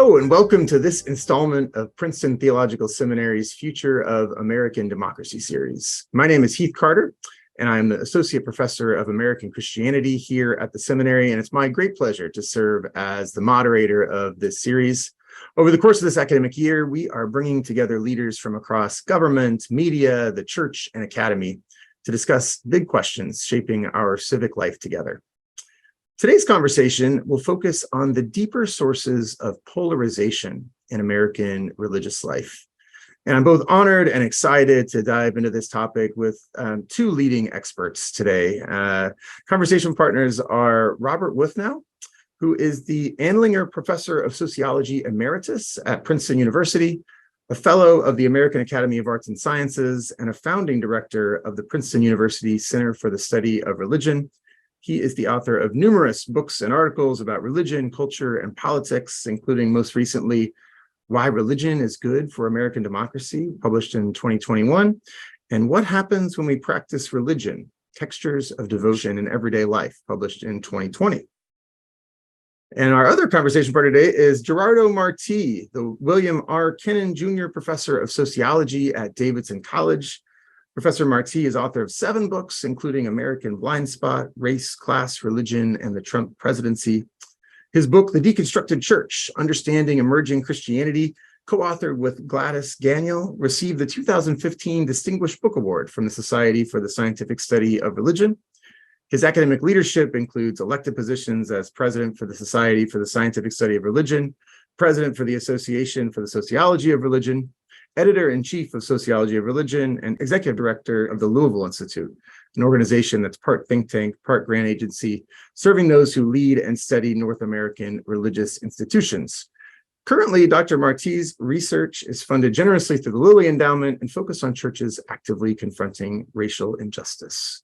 Hello and welcome to this installment of Princeton Theological Seminary's Future of American Democracy series. My name is Heath Carter, and I'm the Associate Professor of American Christianity here at the seminary, and it's my great pleasure to serve as the moderator of this series. Over the course of this academic year, we are bringing together leaders from across government, media, the church, and academy to discuss big questions shaping our civic life together. Today's conversation will focus on the deeper sources of polarization in American religious life. And I'm both honored and excited to dive into this topic with two leading experts today. Conversation partners are Robert Wuthnow, who is the Andlinger Professor of Sociology Emeritus at Princeton University, a fellow of the American Academy of Arts and Sciences, and a founding director of the Princeton University Center for the Study of Religion. He is the author of numerous books and articles about religion, culture, and politics, including most recently, Why Religion is Good for American Democracy, published in 2021, and What Happens When We Practice Religion, Textures of Devotion in Everyday Life, published in 2020. And our other conversation partner today is Gerardo Martí, the William R. Kennan Jr. Professor of Sociology at Davidson College. Professor Martí is author of 7 books, including American Blind Spot, Race, Class, Religion, and the Trump Presidency. His book, The Deconstructed Church, Understanding Emerging Christianity, co-authored with Gladys Gagnon, received the 2015 Distinguished Book Award from the Society for the Scientific Study of Religion. His academic leadership includes elected positions as president for the Society for the Scientific Study of Religion, president for the Association for the Sociology of Religion, editor-in-chief of Sociology of Religion, and executive director of the Louisville Institute, an organization that's part think tank, part grant agency, serving those who lead and study North American religious institutions. Currently, Dr. Martí's research is funded generously through the Lilly Endowment and focused on churches actively confronting racial injustice.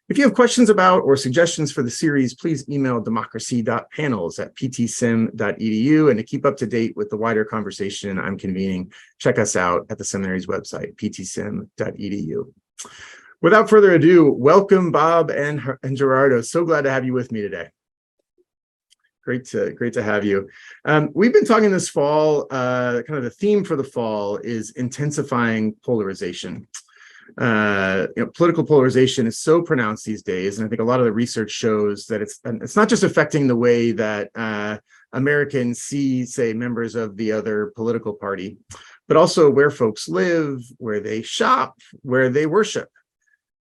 If you have questions about or suggestions for the series, please email democracy.panels@ptsim.edu. And to keep up to date with the wider conversation I'm convening, check us out at the seminary's website, ptsim.edu. Without further ado, welcome Bob and Gerardo. So glad to have you with me today. Great to have you. We've been talking this fall, kind of the theme for the fall is intensifying polarization. Political polarization is so pronounced these days, and I think a lot of the research shows that it's not just affecting the way that Americans see, say, members of the other political party, but also where folks live, where they shop, where they worship.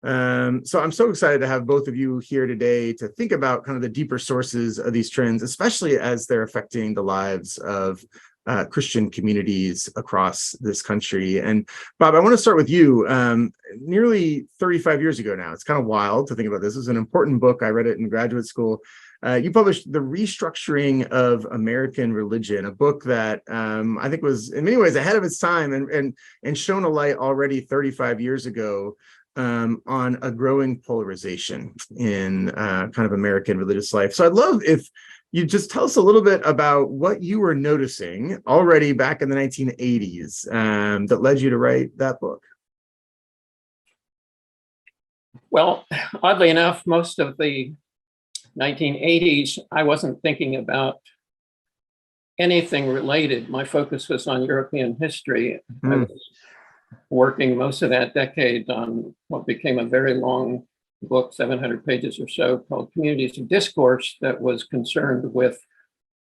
So I'm so excited to have both of you here today to think about kind of the deeper sources of these trends, especially as they're affecting the lives of Christian communities across this country. And Bob, I want to start with you. Nearly 35 years ago now, it's kind of wild to think about this. This is an important book. I read it in graduate school. You published The Restructuring of American Religion, a book that I think was in many ways ahead of its time and shone a light already 35 years ago on a growing polarization in kind of American religious life. So I'd love if you just tell us a little bit about what you were noticing already back in the 1980s that led you to write that book. Well, oddly enough, most of the 1980s, I wasn't thinking about anything related. My focus was on European history. I was working most of that decade on what became a very long book, 700 pages or so, called Communities of Discourse, that was concerned with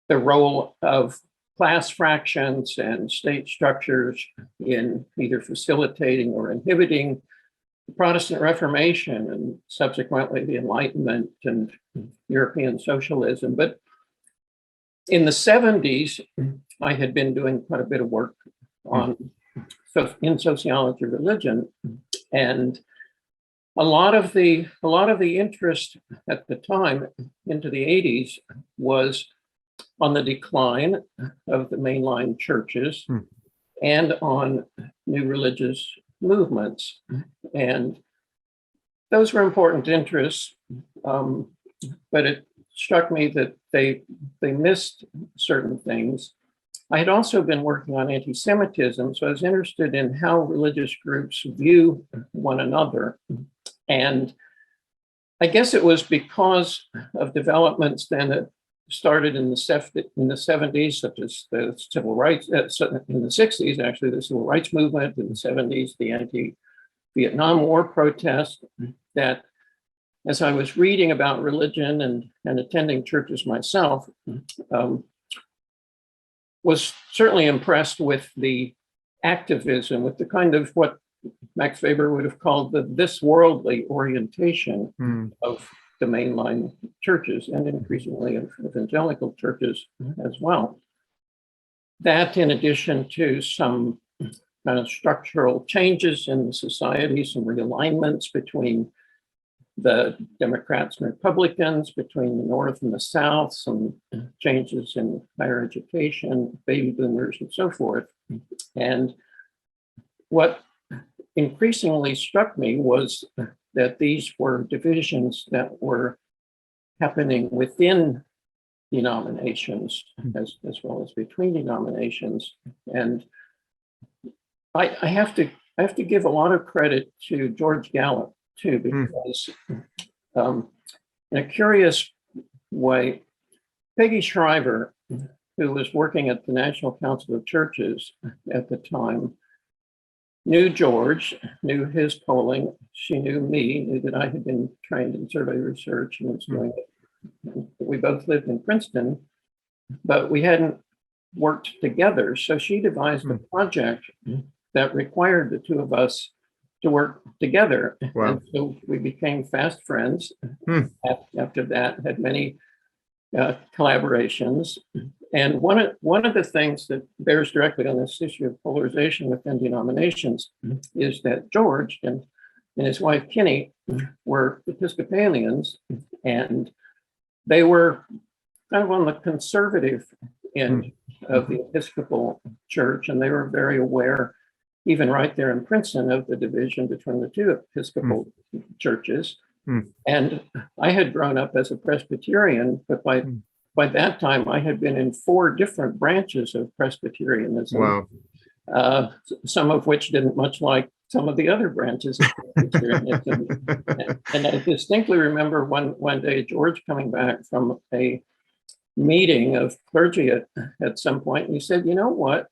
the role of class fractions and state structures in either facilitating or inhibiting the Protestant Reformation and subsequently the Enlightenment and European socialism. But in the 70s, I had been doing quite a bit of work in sociology of religion, and a lot of the interest at the time into the 80s was on the decline of the mainline churches and on new religious movements. And those were important interests, but it struck me that they missed certain things. I had also been working on anti-Semitism, so I was interested in how religious groups view one another. And I guess it was because of developments then started in the 70s, such as the civil rights, in the 60s, actually, the civil rights movement, in the 70s, the anti-Vietnam War protests, that as I was reading about religion and attending churches myself, was certainly impressed with the activism, with the kind of what Max Weber would have called the this worldly orientation of the mainline churches and increasingly of evangelical churches as well. That, in addition to some kind of structural changes in the society, some realignments between the Democrats and Republicans, between the North and the South, some changes in higher education, baby boomers, and so forth. And what increasingly struck me was that these were divisions that were happening within denominations as well as between denominations. And I have to give a lot of credit to George Gallup too, because in a curious way, Peggy Schreiber, who was working at the National Council of Churches at the time, knew George, knew his polling. She knew me, knew that I had been trained in survey research and was doing it. We both lived in Princeton, but we hadn't worked together. So she devised a project that required the two of us to work together. Wow. And so we became fast friends. After that, had many collaborations. And one of the things that bears directly on this issue of polarization within denominations is that George and his wife Kinney were Episcopalians, and they were kind of on the conservative end of the Episcopal Church, and they were very aware, even right there in Princeton, of the division between the two Episcopal churches. And I had grown up as a Presbyterian, but by that time I had been in 4 different branches of Presbyterianism. Wow. Some of which didn't much like some of the other branches of Presbyterianism. And I distinctly remember one day George coming back from a meeting of clergy at some point, and he said, "You know what?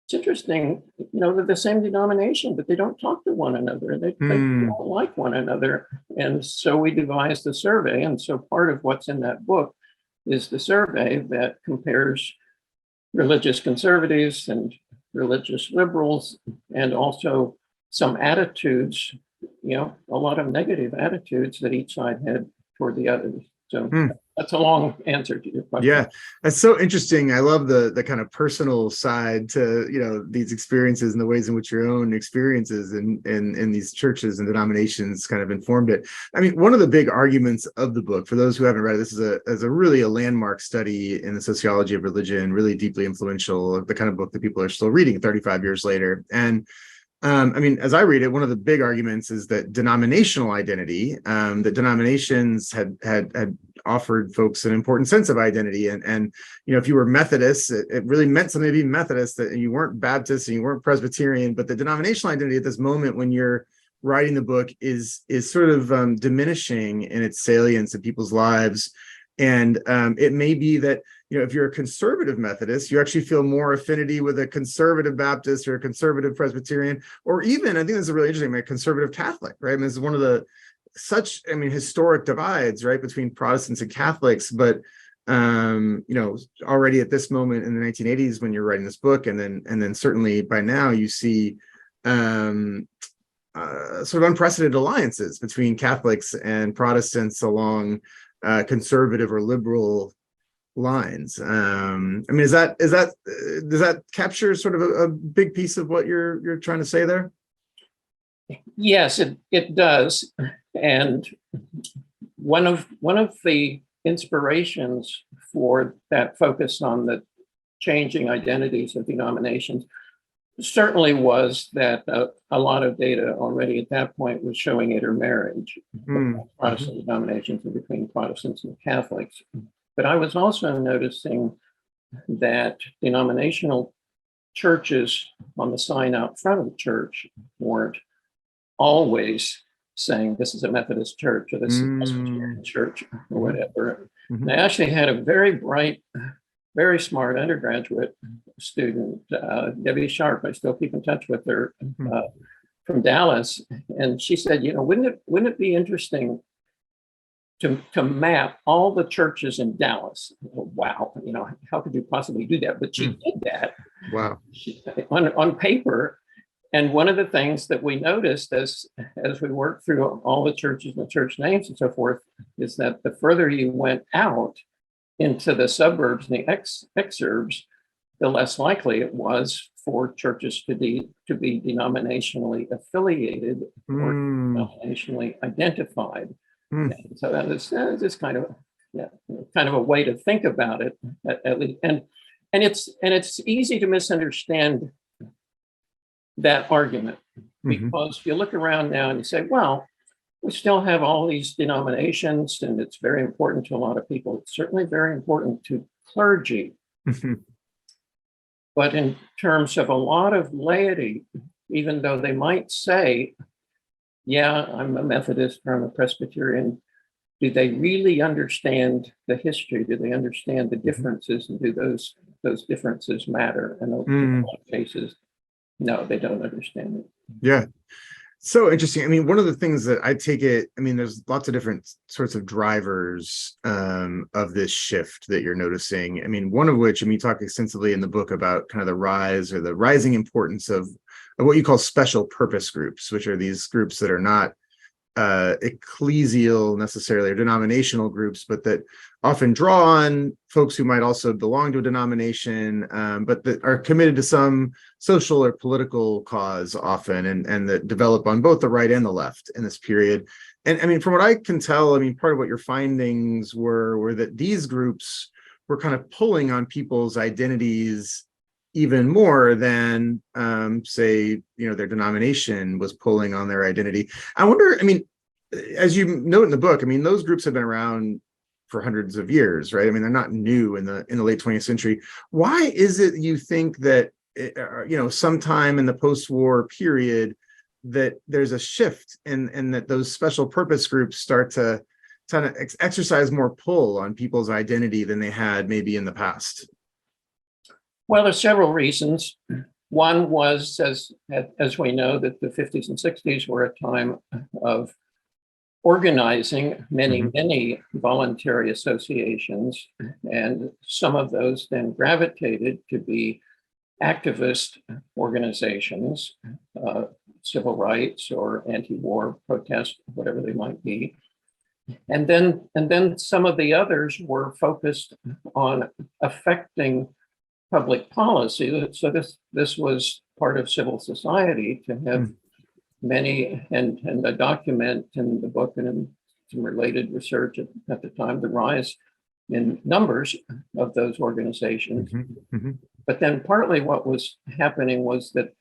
It's interesting, they're the same denomination, but they don't talk to one another. They don't like one another." And so we devised a survey. And so part of what's in that book is the survey that compares religious conservatives and religious liberals, and also some attitudes, a lot of negative attitudes that each side had toward the others. So that's a long answer to your question. Yeah, that's so interesting. I love the kind of personal side to these experiences and the ways in which your own experiences in these churches and denominations kind of informed it. I mean, one of the big arguments of the book, for those who haven't read it, this is a really a landmark study in the sociology of religion, really deeply influential, the kind of book that people are still reading 35 years later. And I mean, as I read it, one of the big arguments is that denominational identity, that denominations had offered folks an important sense of identity. And if you were Methodist, it really meant something to be Methodist, that you weren't Baptist and you weren't Presbyterian. But the denominational identity at this moment, when you're writing the book, is sort of diminishing in its salience in people's lives. And it may be that, if you're a conservative Methodist, you actually feel more affinity with a conservative Baptist or a conservative Presbyterian, or even, I think this is really interesting, a conservative Catholic, right? I mean, this is one of the historic divides, right, between Protestants and Catholics. But, already at this moment in the 1980s, when you're writing this book, and then certainly by now, you see sort of unprecedented alliances between Catholics and Protestants along conservative or liberal lines. I mean, does that capture sort of a big piece of what you're trying to say there? Yes, it does. And one of the inspirations for that focus on the changing identities of denominations certainly was that a lot of data already at that point was showing intermarriage between Protestant denominations and between Protestants and Catholics. But I was also noticing that denominational churches on the sign out front of the church weren't always saying this is a Methodist church or this is a Presbyterian church or whatever. Mhm. I actually had a very bright, very smart undergraduate student, Debbie Sharp. I still keep in touch with her from Dallas, and she said, wouldn't it be interesting to map all the churches in Dallas? Wow, how could you possibly do that? But she did that. Wow. On paper. And one of the things that we noticed as we worked through all the churches and the church names and so forth is that the further you went out into the suburbs and the exurbs, the less likely it was for churches to be denominationally affiliated or denominationally identified. And so that was just kind of a way to think about it, at least. And it's easy to misunderstand that argument, because if you look around now and you say, well, we still have all these denominations and it's very important to a lot of people. It's certainly very important to clergy. But in terms of a lot of laity, even though they might say, yeah, I'm a Methodist or I'm a Presbyterian, do they really understand the history? Do they understand the differences? And do those differences matter? And in a lot of cases, no, they don't understand it. Yeah. So interesting. I mean, one of the things that I take it, I mean, there's lots of different sorts of drivers of this shift that you're noticing. I mean, one of which, you talk extensively in the book about kind of the rise or the rising importance of what you call special purpose groups, which are these groups that are not ecclesial necessarily or denominational groups, but that often draw on folks who might also belong to a denomination, but that are committed to some social or political cause often, and that develop on both the right and the left in this period. And I mean, from what I can tell, I mean, part of what your findings were that these groups were kind of pulling on people's identities even more than say, their denomination was pulling on their identity. I wonder, I mean, as you note in the book, I mean, those groups have been around for hundreds of years, right? I mean, they're not new in the late 20th century. Why is it you think that, sometime in the post-war period that there's a shift and that those special purpose groups start to kind of exercise more pull on people's identity than they had maybe in the past? Well, there's several reasons. One was, as we know, that the 50s and 60s were a time of organizing many voluntary associations, and some of those then gravitated to be activist organizations, civil rights or anti-war protest, whatever they might be. And then some of the others were focused on affecting public policy. So this was part of civil society to have many, and I document in the book and in some related research at the time, the rise in numbers of those organizations. But then partly what was happening was that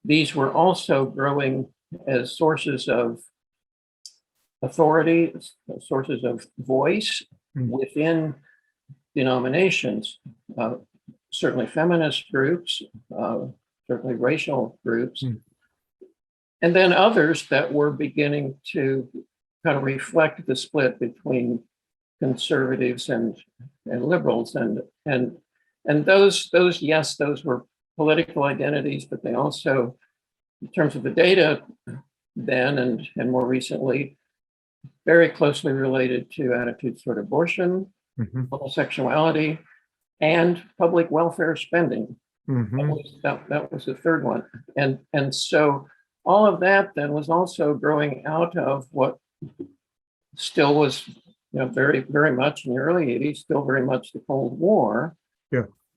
these were also growing as sources of authority, sources of voice within denominations. Certainly feminist groups, certainly racial groups, and then others that were beginning to kind of reflect the split between conservatives and liberals, and those yes, those were political identities, but they also, in terms of the data then and more recently, very closely related to attitudes toward abortion, homosexuality, and public welfare spending. That was the third one. And so all of that then was also growing out of what still was, very, very much in the early 80s, still very much the Cold War,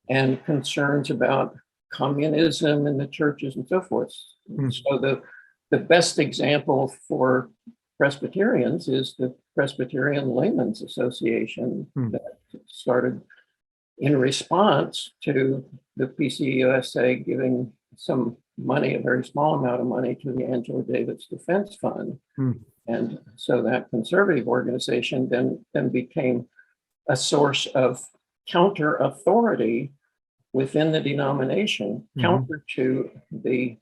and concerns about communism in the churches and so forth. So the best example for Presbyterians is the Presbyterian Laymen's Association that started in response to the PCUSA giving some money, a very small amount of money, to the Angela Davis Defense Fund. And so that conservative organization then became a source of counter authority within the denomination, counter to the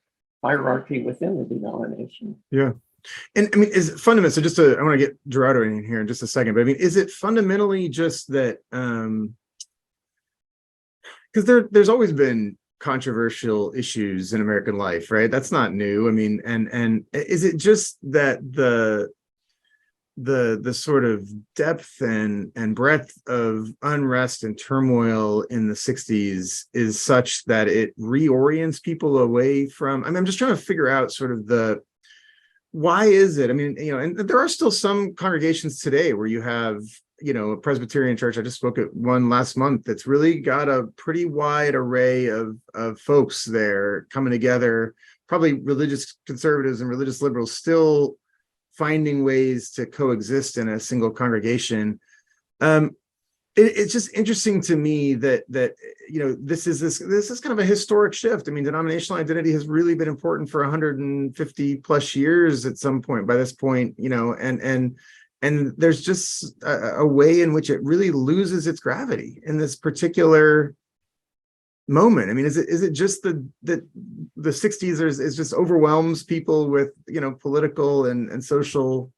hierarchy within the denomination. Yeah. And I mean, is it fundamental? So I want to get Gerardo in here in just a second, but I mean, is it fundamentally just that, because there's always been controversial issues in American life, right? That's not new. I mean, and is it just that the sort of depth and breadth of unrest and turmoil in the 60s is such that it reorients people away from, I mean, I'm just trying to figure out sort of why is it? I mean, and there are still some congregations today where you have, a Presbyterian church. I just spoke at one last month that's really got a pretty wide array of folks there coming together, probably religious conservatives and religious liberals still finding ways to coexist in a single congregation. It's just interesting to me that this is kind of a historic shift. I mean, denominational identity has really been important for 150 plus years at some point by this point, and there's just a way in which it really loses its gravity in this particular moment. I mean, is it just the 60s is just overwhelms people with political and social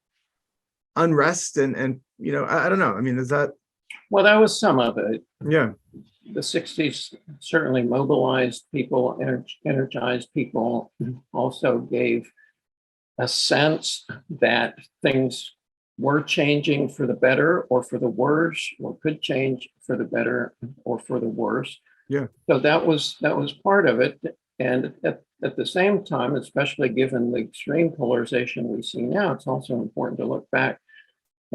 unrest and I don't know. I mean, is that? Well, that was some of it. Yeah. The 60s certainly mobilized people, energized people, also gave a sense that things were changing for the better or for the worse, or could change for the better or for the worse. Yeah. So that was part of it. And at the same time, especially given the extreme polarization we see now, it's also important to look back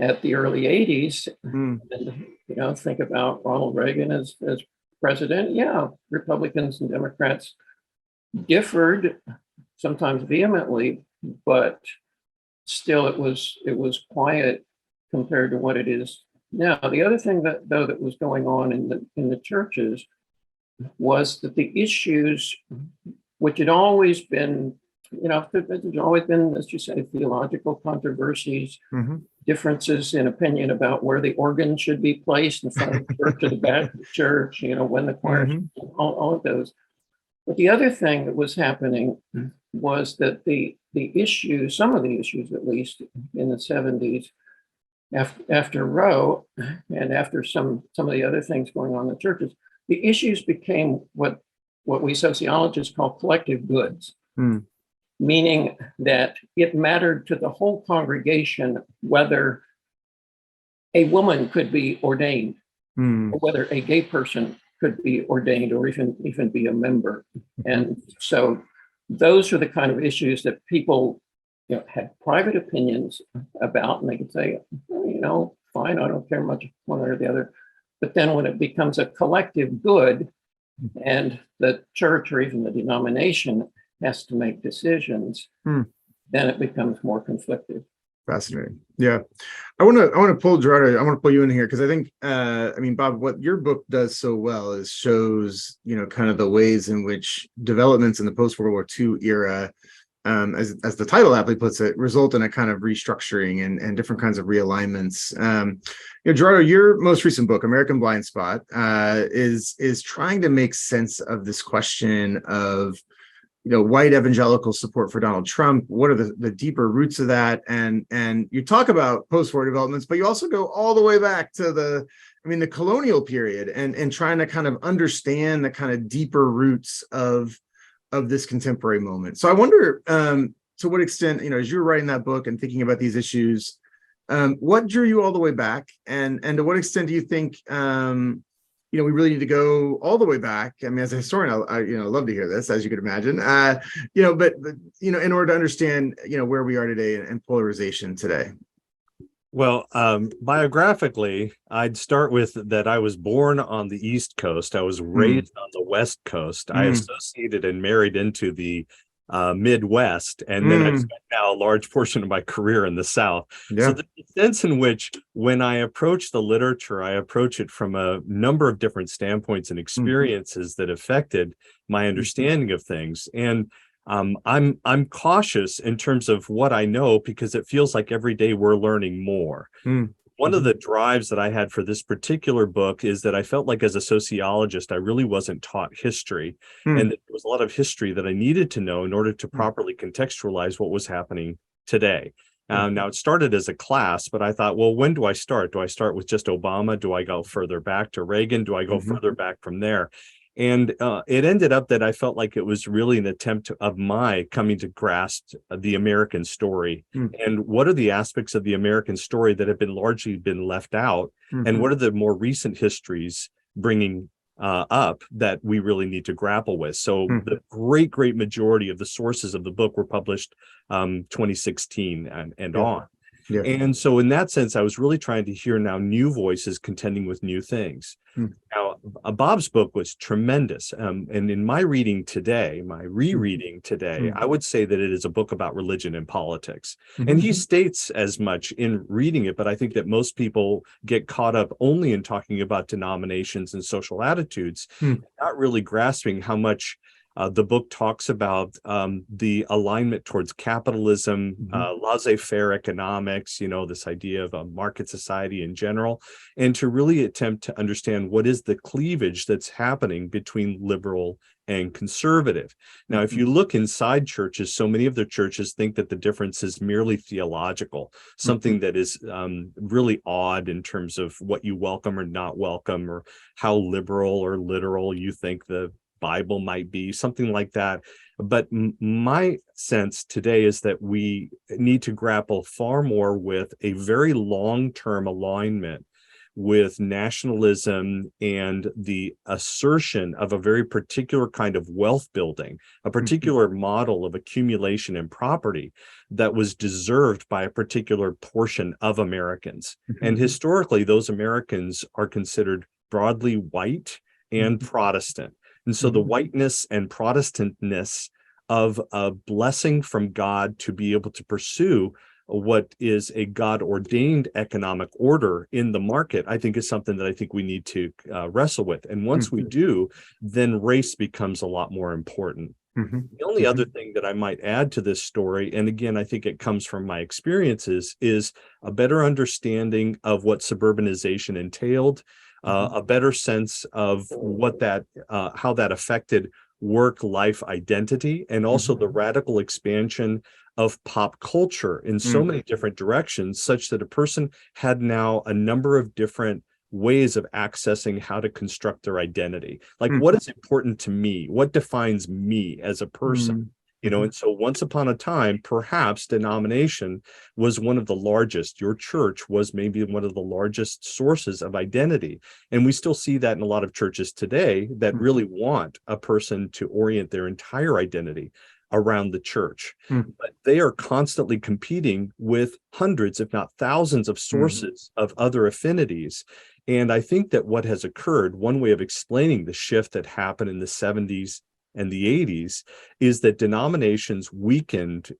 at the early 80s and think about Ronald Reagan as president. Yeah, Republicans and Democrats differed, sometimes vehemently, but still it was quiet compared to what it is now. The other thing that was going on in the churches was that the issues, which had always been, there's always been, as you say, theological controversies, differences in opinion about where the organ should be placed in front of the church or the back of the church, when the choir, all of those. But the other thing that was happening was that the issues, some of the issues at least in the 70s, after Roe and after some of the other things going on in the churches, the issues became what we sociologists call collective goods, meaning that it mattered to the whole congregation whether a woman could be ordained, or whether a gay person could be ordained, or even be a member. And so those are the kind of issues that people had private opinions about, and they could say, fine, I don't care much one way or the other. But then when it becomes a collective good and the church or even the denomination has to make decisions, then it becomes more conflicted. Fascinating. Yeah. I want to pull Gerardo, I want to pull you in here because I think, Bob, what your book does so well is shows, kind of the ways in which developments in the post-World War II era, as the title aptly puts it, result in a kind of restructuring and different kinds of realignments. Gerardo, your most recent book, American Blind Spot, is trying to make sense of this question of white evangelical support for Donald Trump. What are the deeper roots of that? And you talk about post-war developments, but you also go all the way back to the colonial period and trying to kind of understand the kind of deeper roots of this contemporary moment. So I wonder, to what extent, as you're writing that book and thinking about these issues, what drew you all the way back? And to what extent do you think, we really need to go all the way back? I mean, as a historian, I love to hear this, as you could imagine, but in order to understand, where we are today and polarization today. Well, biographically, I'd start with that I was born on the East Coast. I was raised on the West Coast. I associated and married into the Midwest, and then I've spent now a large portion of my career in the South. Yeah. So the sense in which, when I approach the literature, I approach it from a number of different standpoints and experiences that affected my understanding of things. And I'm cautious in terms of what I know, because it feels like every day we're learning more. One of the drives that I had for this particular book is that I felt like, as a sociologist, I really wasn't taught history, and that there was a lot of history that I needed to know in order to properly contextualize what was happening today. Now, it started as a class, but I thought, well, when do I start? Do I start with just Obama? Do I go further back to Reagan? Do I go further back from there? And it ended up that I felt like it was really an attempt of my coming to grasp the American story. And what are the aspects of the American story that have been largely been left out? And what are the more recent histories bringing up that we really need to grapple with? So the great majority of the sources of the book were published 2016 and on. Yeah. And so in that sense, I was really trying to hear now new voices contending with new things. Now, Bob's book was tremendous. And in my reading today, my rereading today, I would say that it is a book about religion and politics. And he states as much in reading it, but I think that most people get caught up only in talking about denominations and social attitudes, not really grasping how much the book talks about the alignment towards capitalism, laissez-faire economics, this idea of a market society in general, and to really attempt to understand what is the cleavage that's happening between liberal and conservative. Now, if you look inside churches, so many of the churches think that the difference is merely theological, something that is really odd in terms of what you welcome or not welcome, or how liberal or literal you think the Bible might be, something like that. But my sense today is that we need to grapple far more with a very long-term alignment with nationalism and the assertion of a very particular kind of wealth building, a particular model of accumulation and property that was deserved by a particular portion of Americans. And historically, those Americans are considered broadly white and Protestant. And so the whiteness and Protestantness of a blessing from God to be able to pursue what is a God-ordained economic order in the market, I think is something that I think we need to wrestle with. And once we do, then race becomes a lot more important. The only other thing that I might add to this story, and again, I think it comes from my experiences, is a better understanding of what suburbanization entailed, a better sense of what that, how that affected work-life identity, and also the radical expansion of pop culture in so many different directions, such that a person had now a number of different ways of accessing how to construct their identity. Like, what is important to me? What defines me as a person? And so once upon a time, perhaps denomination was one of the largest, your church was maybe one of the largest sources of identity. And we still see that in a lot of churches today that really want a person to orient their entire identity around the church. But they are constantly competing with hundreds, if not thousands, of sources of other affinities. And I think that what has occurred, one way of explaining the shift that happened in the 70s and the 80s, is that denominations weakened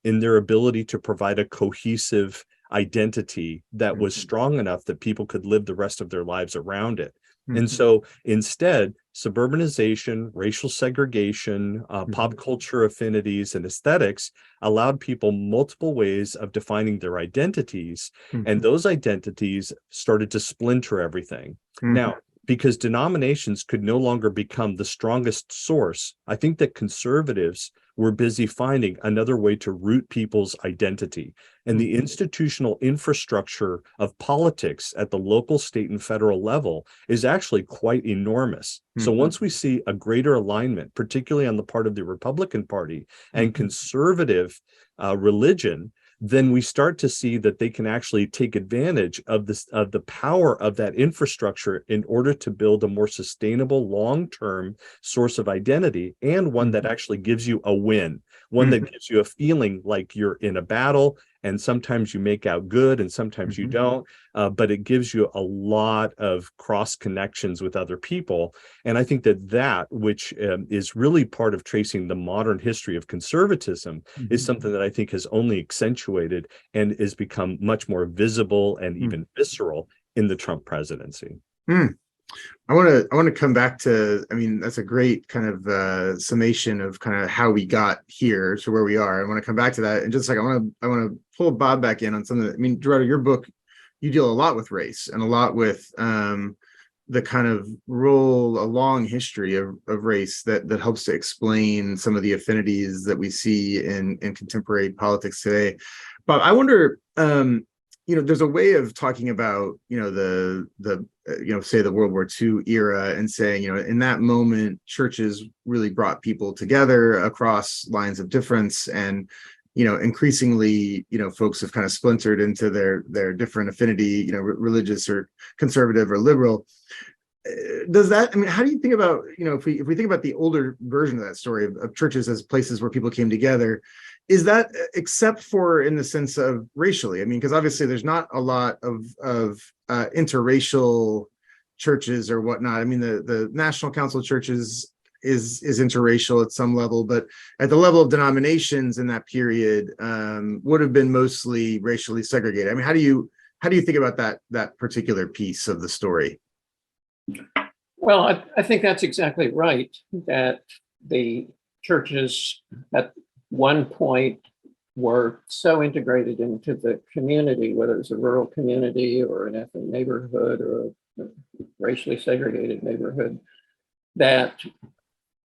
in their ability to provide a cohesive identity that was strong enough that people could live the rest of their lives around it. And so instead, suburbanization, racial segregation, pop culture affinities, and aesthetics allowed people multiple ways of defining their identities. And those identities started to splinter everything. Now, because denominations could no longer become the strongest source, I think that conservatives were busy finding another way to root people's identity. And the institutional infrastructure of politics at the local, state, and federal level is actually quite enormous. So once we see a greater alignment, particularly on the part of the Republican Party and conservative religion, then we start to see that they can actually take advantage of this, of the power of that infrastructure in order to build a more sustainable long-term source of identity, and one that actually gives you a win, one that gives you a feeling like you're in a battle, and sometimes you make out good and sometimes you don't, but it gives you a lot of cross connections with other people. And I think that that, which is really part of tracing the modern history of conservatism, is something that I think has only accentuated and has become much more visible and even visceral in the Trump presidency. I want to come back to, I mean, that's a great kind of summation of kind of how we got here to where we are. I want to come back to that in just a second. I want to pull Bob back in on something. I mean, Gerardo, your book, you deal a lot with race and a lot with the kind of role, a long history of race that helps to explain some of the affinities that we see in contemporary politics today. But I wonder, there's a way of talking about, say the World War II era and saying, in that moment, churches really brought people together across lines of difference. And, increasingly, folks have kind of splintered into their different affinity, religious or conservative or liberal. Does that, how do you think about, if we think about the older version of that story of churches as places where people came together, is that except for in the sense of racially? Because obviously there's not a lot of interracial churches or whatnot. The National Council of Churches is interracial at some level, but at the level of denominations in that period would have been mostly racially segregated. How do you think about that particular piece of the story? Well, I think that's exactly right, that the churches at one point were so integrated into the community, whether it's a rural community or an ethnic neighborhood or a racially segregated neighborhood, that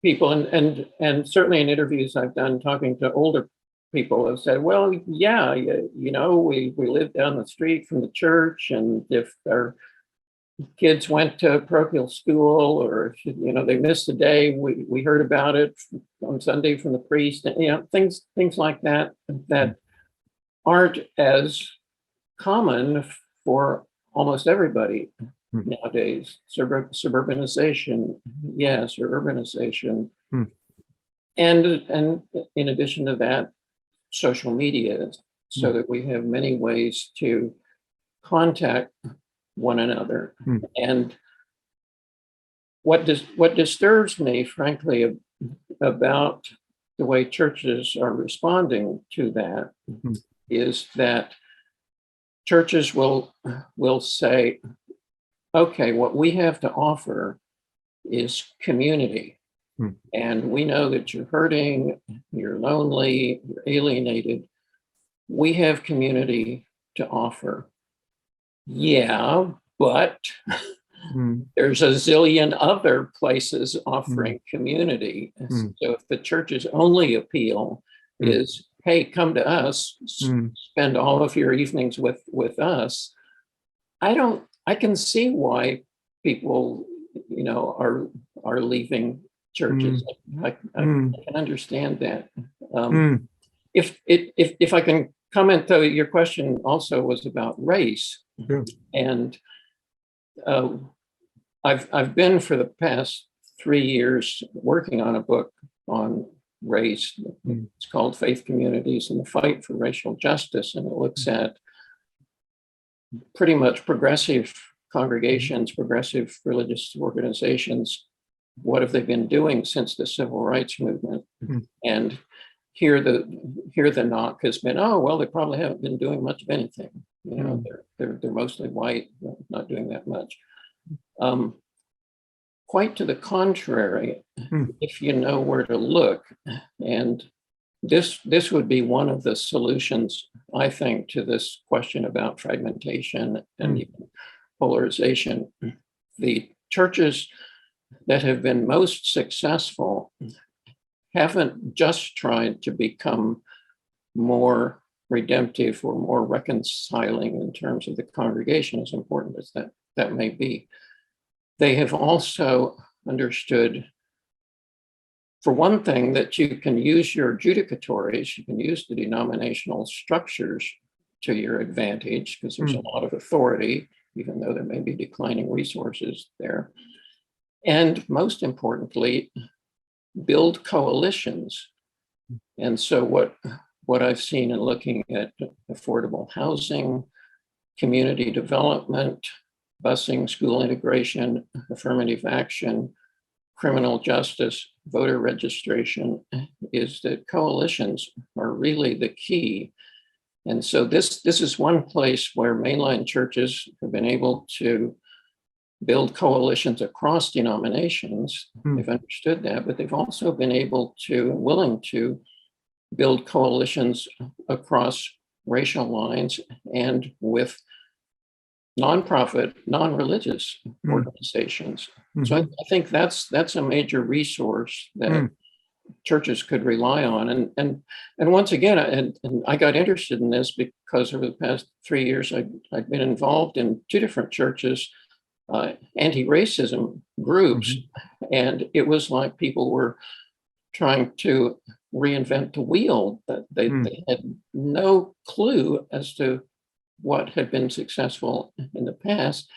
people, and certainly in interviews I've done talking to older people, have said, well, yeah, we live down the street from the church, and if our kids went to parochial school, or they missed a day, we heard about it on Sunday from the priest, and things like that aren't as common for almost everybody nowadays. Suburbanization, yes, or urbanization, and in addition to that, social media, so that we have many ways to contact one another. And what disturbs me, frankly, about the way churches are responding to that is that churches will say, okay, what we have to offer is community. And we know that you're hurting, you're lonely, you're alienated. We have community to offer. Yeah, but there's a zillion other places offering community. So if the church's only appeal is, hey, come to us, spend all of your evenings with us, I can see why people, are leaving churches. I can understand that. If I can comment, though, your question also was about race. And I've been for the past 3 years working on a book on race. It's called Faith Communities and the Fight for Racial Justice, and it looks at pretty much progressive congregations, progressive religious organizations. What have they been doing since the civil rights movement? And here the knock has been, oh, well, they probably haven't been doing much of anything. They're mostly white, not doing that much. Quite to the contrary, if you know where to look. And this would be one of the solutions, I think, to this question about fragmentation and even polarization. The churches that have been most successful haven't just tried to become more redemptive or more reconciling in terms of the congregation, as important as that may be. They have also understood, for one thing, that you can use your judicatories, you can use the denominational structures to your advantage, because there's a lot of authority, even though there may be declining resources there. And most importantly, build coalitions. And so what I've seen in looking at affordable housing, community development, busing, school integration, affirmative action, criminal justice, voter registration, is that coalitions are really the key. And so this is one place where mainline churches have been able to build coalitions across denominations. They've understood that, but they've also been willing to build coalitions across racial lines and with nonprofit, non-religious organizations. So I think that's a major resource that churches could rely on. And once again, and I got interested in this because over the past 3 years, I've been involved in 2 different churches, anti-racism groups, and it was like people were trying to reinvent the wheel. That they had no clue as to what had been successful in the past,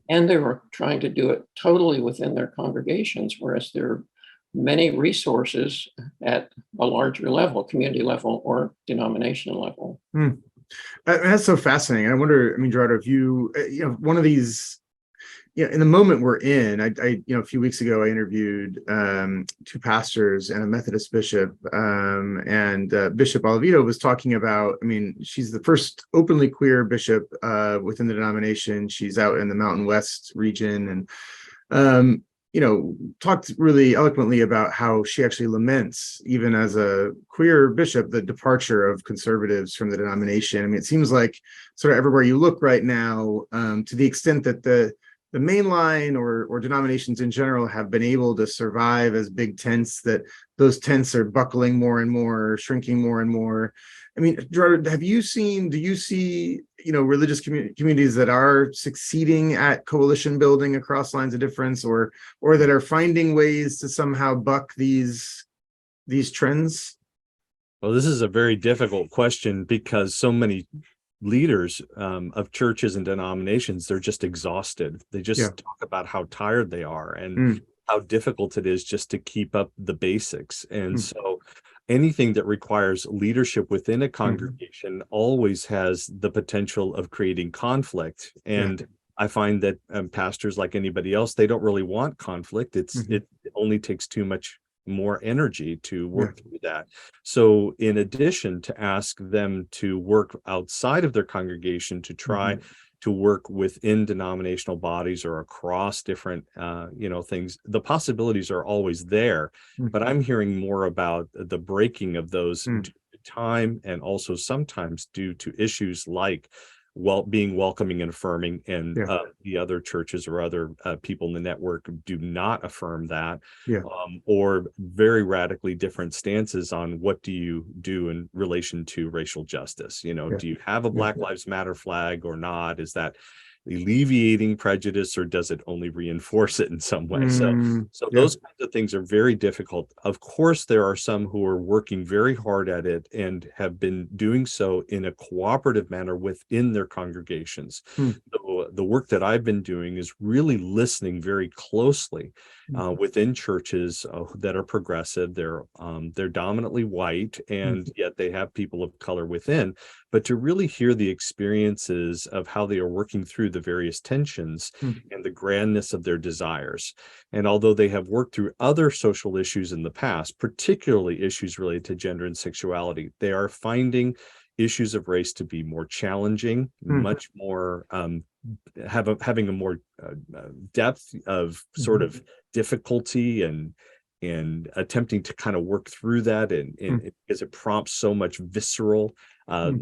and they were trying to do it totally within their congregations, whereas there are many resources at a larger level, community level or denominational level. That's so fascinating. I wonder, I mean, Gerardo, if you know, one of these, in the moment we're in, a few weeks ago, I interviewed 2 pastors and a Methodist bishop, and Bishop Olivito was talking about, I mean, she's the first openly queer bishop within the denomination. She's out in the Mountain West region, and talked really eloquently about how she actually laments, even as a queer bishop, the departure of conservatives from the denomination. I mean, it seems like sort of everywhere you look right now, to the extent that the mainline or denominations in general have been able to survive as big tents, that those tents are buckling more and more, shrinking more and more. I mean, Gerardo, do you see, religious communities that are succeeding at coalition building across lines of difference, or that are finding ways to somehow buck these trends? Well, this is a very difficult question because so many leaders of churches and denominations, they're just exhausted. They just talk about how tired they are and how difficult it is just to keep up the basics. And so anything that requires leadership within a congregation always has the potential of creating conflict. And I find that pastors, like anybody else, they don't really want conflict. It only takes too much more energy to work through that. So in addition to ask them to work outside of their congregation to try to work within denominational bodies or across different things, the possibilities are always there. But I'm hearing more about the breaking of those due to time, and also sometimes due to issues like being welcoming and affirming, and the other churches or other people in the network do not affirm that, or very radically different stances on what do you do in relation to racial justice. Do you have a Black Lives Matter flag or not? Is that alleviating prejudice, or does it only reinforce it in some way? So those kinds of things are very difficult. Of course, there are some who are working very hard at it and have been doing so in a cooperative manner within their congregations. The work that I've been doing is really listening very closely within churches that are progressive. They're dominantly white, and yet they have people of color within, but to really hear the experiences of how they are working through the various tensions and the grandness of their desires. And although they have worked through other social issues in the past, particularly issues related to gender and sexuality, they are finding issues of race to be more challenging, much more having a more depth of sort of difficulty and attempting to kind of work through that, and because it prompts so much visceral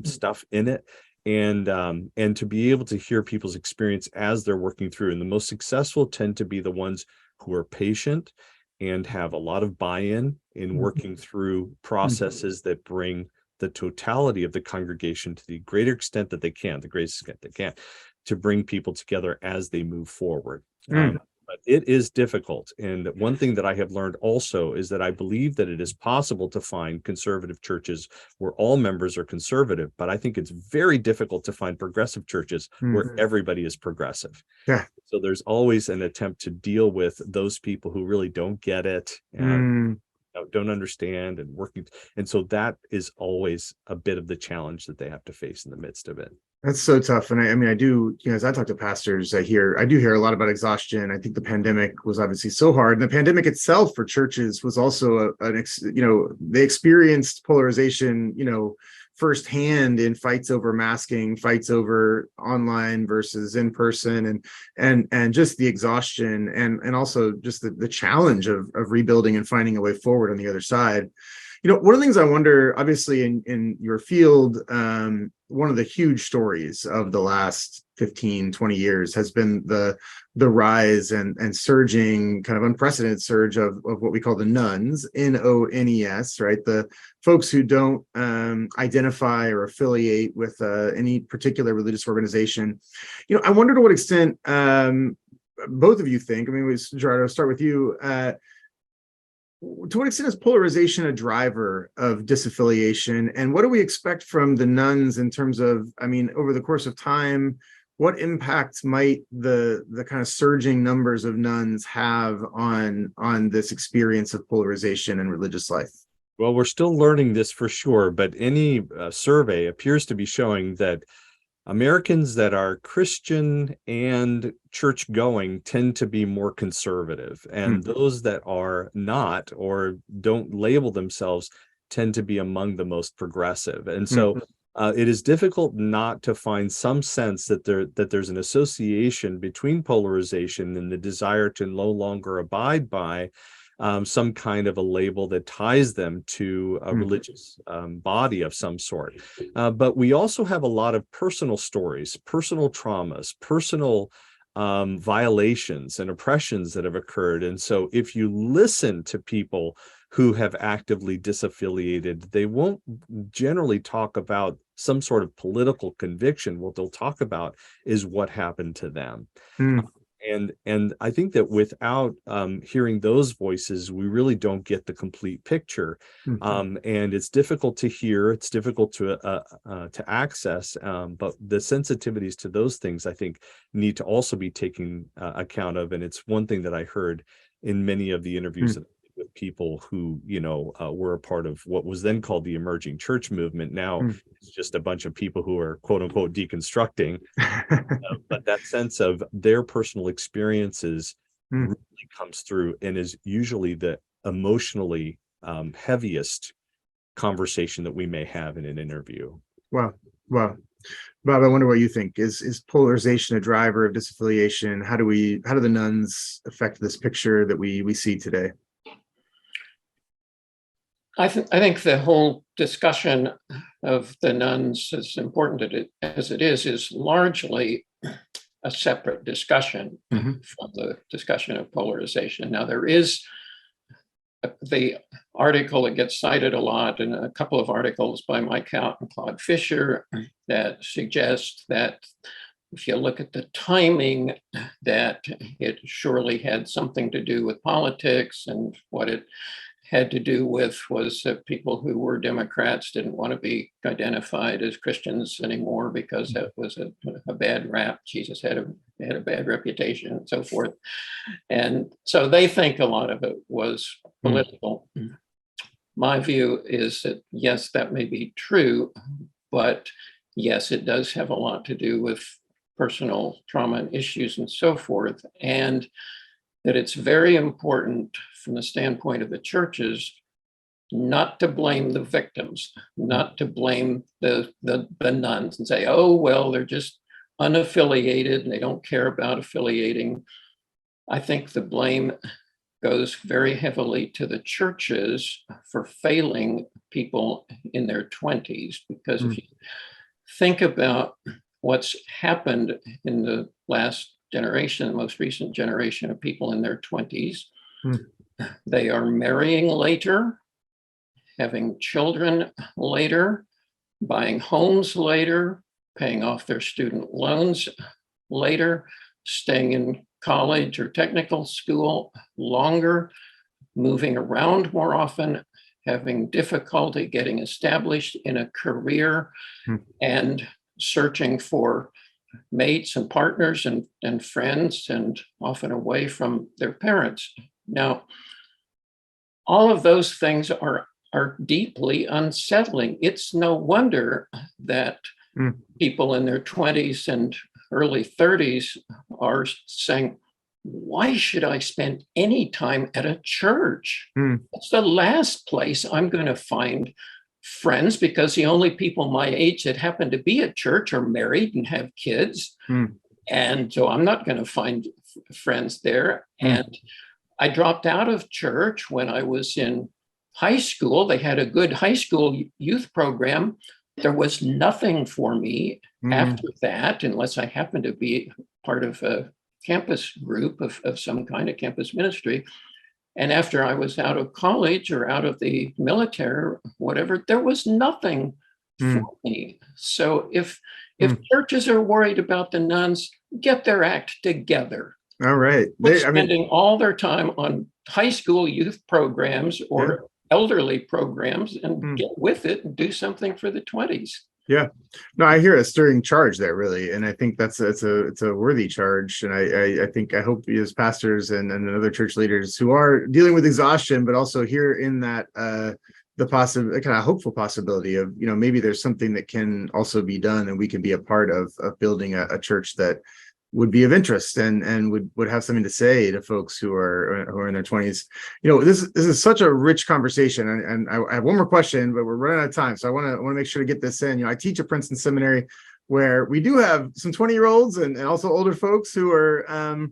stuff in it. And to be able to hear people's experience as they're working through, and the most successful tend to be the ones who are patient and have a lot of buy-in in working through processes that bring the totality of the congregation to the greater extent that they can, the greatest extent they can, to bring people together as they move forward. But it is difficult. And one thing that I have learned also is that I believe that it is possible to find conservative churches where all members are conservative, but I think it's very difficult to find progressive churches where everybody is progressive. So there's always an attempt to deal with those people who really don't get it and don't understand and working. And so that is always a bit of the challenge that they have to face in the midst of it. That's so tough. And I mean, I do, as I talk to pastors, I do hear a lot about exhaustion. I think the pandemic was obviously so hard. And the pandemic itself for churches was also they experienced polarization, firsthand in fights over masking, fights over online versus in person, and just the exhaustion and also just the challenge of rebuilding and finding a way forward on the other side. One of the things I wonder, obviously in your field, one of the huge stories of the last 15, 20 years has been the rise and surging, kind of unprecedented surge of what we call the nuns, N-O-N-E-S, right? The folks who don't identify or affiliate with any particular religious organization. I wonder to what extent both of you think, I mean, Gerardo, I'll start with you. To what extent is polarization a driver of disaffiliation? And what do we expect from the nuns in terms of, I mean, over the course of time, what impact might the kind of surging numbers of nuns have on this experience of polarization in religious life? Well, we're still learning this for sure, but any survey appears to be showing that Americans that are Christian and church going tend to be more conservative, and those that are not or don't label themselves tend to be among the most progressive. And so it is difficult not to find some sense that there's an association between polarization and the desire to no longer abide by some kind of a label that ties them to a religious body of some sort. But we also have a lot of personal stories, personal traumas, personal violations and oppressions that have occurred. And so if you listen to people who have actively disaffiliated, they won't generally talk about some sort of political conviction. What they'll talk about is what happened to them. And I think that without hearing those voices, we really don't get the complete picture. And it's difficult to hear, it's difficult to access, but the sensitivities to those things, I think, need to also be taken account of. And it's one thing that I heard in many of the interviews that with people who, were a part of what was then called the emerging church movement. Now it's just a bunch of people who are quote unquote deconstructing, but that sense of their personal experiences really comes through and is usually the emotionally heaviest conversation that we may have in an interview. Wow. Bob, I wonder what you think. Is polarization a driver of disaffiliation? How do the nuns affect this picture that we see today? I think the whole discussion of the nuns, as important as it is largely a separate discussion from the discussion of polarization. Now, there is the article that gets cited a lot, and a couple of articles by Mike Hout and Claude Fisher that suggest that if you look at the timing, that it surely had something to do with politics, and what it had to do with was that people who were Democrats didn't want to be identified as Christians anymore because that was a bad rap. Jesus had a bad reputation and so forth. And so they think a lot of it was political. My view is that, yes, that may be true, but yes, it does have a lot to do with personal trauma and issues and so forth. And that it's very important from the standpoint of the churches not to blame the victims, not to blame the nuns and say, oh, well, they're just unaffiliated and they don't care about affiliating. I think the blame goes very heavily to the churches for failing people in their 20s, because if you think about what's happened in the last generation, the most recent generation of people in their 20s, they are marrying later, having children later, buying homes later, paying off their student loans later, staying in college or technical school longer, moving around more often, having difficulty getting established in a career, and searching for mates and partners and friends, and often away from their parents. Now, all of those things are deeply unsettling. It's no wonder that people in their 20s and early 30s are saying, why should I spend any time at a church? It's the last place I'm going to find friends, because the only people my age that happen to be at church are married and have kids. And so I'm not going to find friends there. And I dropped out of church when I was in high school. They had a good high school youth program, there was nothing for me after that, unless I happened to be part of a campus group of some kind of campus ministry. And after I was out of college or out of the military or whatever, there was nothing for me. So if churches are worried about the nuns, get their act together. All right. Spending all their time on high school youth programs or elderly programs, and get with it and do something for the 20s. Yeah, no, I hear a stirring charge there, really, and I think it's a worthy charge. And I hope as pastors and other church leaders who are dealing with exhaustion, but also here in that the possible kind of hopeful possibility of, you know, maybe there's something that can also be done, and we can be a part of building a church that would be of interest and would have something to say to folks who are in their 20s. You know, this is such a rich conversation, and I have one more question, but we're running out of time, so I want to make sure to get this in. You know, I teach at Princeton Seminary, where we do have some 20-year-olds and also older folks who are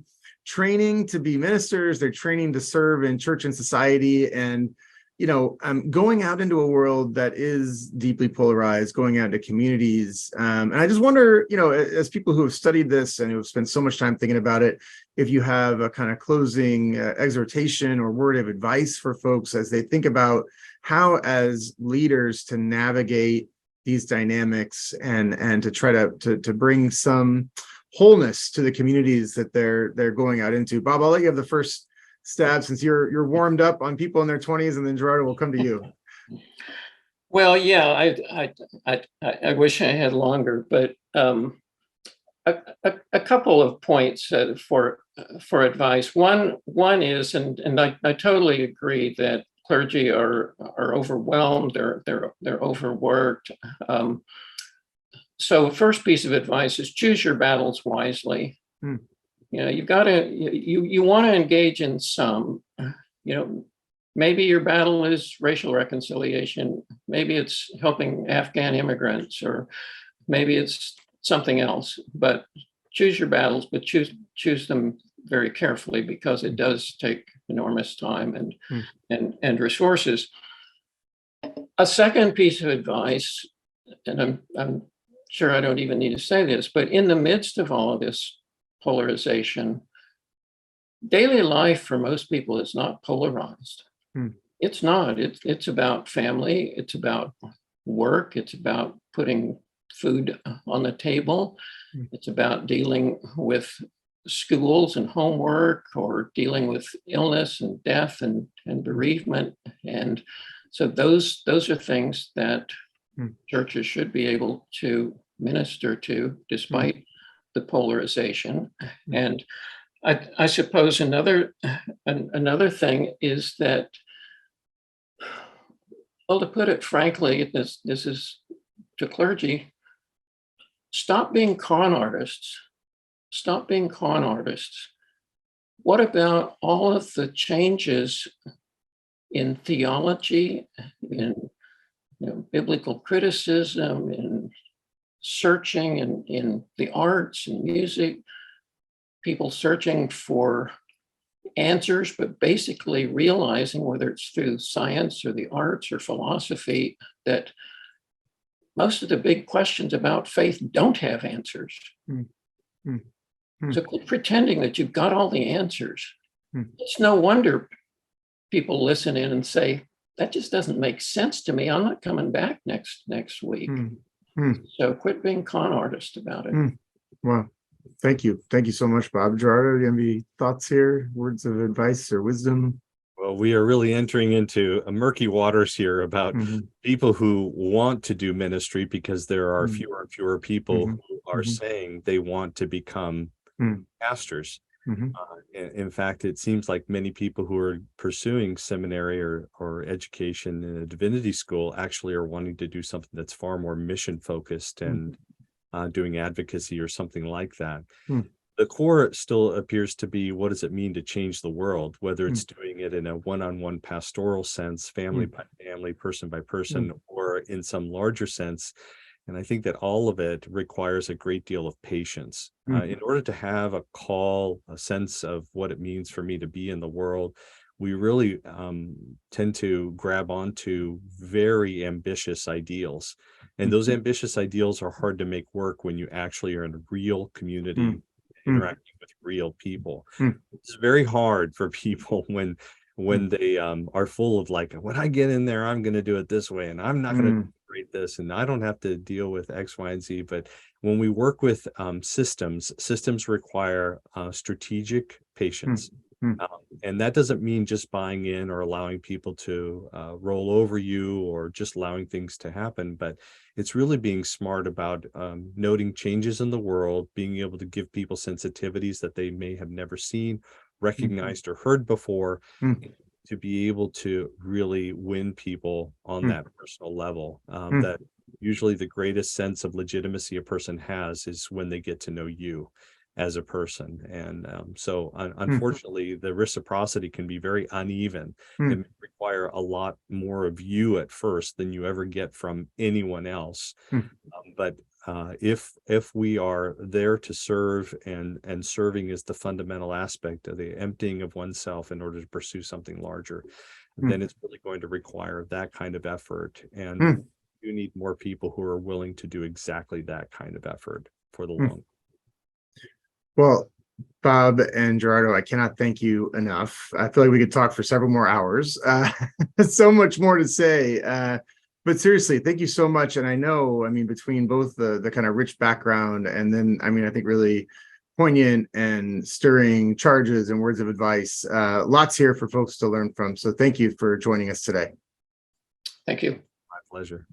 training to be ministers. They're training to serve in church and society, and you know, going out into a world that is deeply polarized, going out into communities. And I just wonder, you know, as people who have studied this and who have spent so much time thinking about it, if you have a kind of closing exhortation or word of advice for folks as they think about how, as leaders, to navigate these dynamics and to try to bring some wholeness to the communities that they're going out into. Bob, I'll let you have the first stab, since you're warmed up on people in their 20s, and then Gerardo will come to you. Well, yeah, I wish I had longer, but a couple of points for advice. One is, and I totally agree that clergy are overwhelmed, they're overworked. So first piece of advice is choose your battles wisely. You know, you want to engage in some, you know, maybe your battle is racial reconciliation, maybe it's helping Afghan immigrants, or maybe it's something else, but choose your battles, but choose them very carefully, because it does take enormous time and resources. A second piece of advice, and I'm sure I don't even need to say this, but in the midst of all of this polarization, daily life for most people is not polarized. It's not. It's about family. It's about work. It's about putting food on the table. It's about dealing with schools and homework, or dealing with illness and death and bereavement. And so those are things that churches should be able to minister to, despite the polarization. And I suppose another thing is that, well, to put it frankly, this is to clergy, stop being con artists. Stop being con artists. What about all of the changes in theology, in biblical criticism, in searching in the arts and music, people searching for answers, but basically realizing, whether it's through science or the arts or philosophy, that most of the big questions about faith don't have answers. So quit pretending that you've got all the answers. It's no wonder people listen in and say, that just doesn't make sense to me. I'm not coming back next week. So quit being con artist about it. Wow. Thank you. Thank you so much, Bob. Gerardo, do you have any thoughts here, words of advice or wisdom? Well, we are really entering into murky waters here about people who want to do ministry, because there are fewer and fewer people who are saying they want to become pastors. In fact, it seems like many people who are pursuing seminary or education in a divinity school actually are wanting to do something that's far more mission focused and doing advocacy or something like that. The core still appears to be, what does it mean to change the world, whether it's doing it in a one-on-one pastoral sense, family by family, person by person, or in some larger sense. And I think that all of it requires a great deal of patience. In order to have a call, a sense of what it means for me to be in the world, we really tend to grab onto very ambitious ideals. And those ambitious ideals are hard to make work when you actually are in a real community interacting with real people. It's very hard for people when they are full of like, when I get in there, I'm going to do it this way, and I'm not going to create this, and I don't have to deal with X, Y, and Z. But when we work with systems require strategic patience. And that doesn't mean just buying in or allowing people to roll over you or just allowing things to happen, but it's really being smart about noting changes in the world, being able to give people sensitivities that they may have never seen, recognized, or heard before, to be able to really win people on that personal level. That usually the greatest sense of legitimacy a person has is when they get to know you as a person. And so unfortunately, the reciprocity can be very uneven and require a lot more of you at first than you ever get from anyone else. But if we are there to serve, and serving is the fundamental aspect of the emptying of oneself in order to pursue something larger, then it's really going to require that kind of effort. And you need more people who are willing to do exactly that kind of effort for the long. Well, Bob and Gerardo, I cannot thank you enough. I feel like we could talk for several more hours. So much more to say. But seriously, thank you so much. And I know, I mean, between both the kind of rich background and then, I mean, I think really poignant and stirring charges and words of advice, lots here for folks to learn from. So thank you for joining us today. Thank you. My pleasure.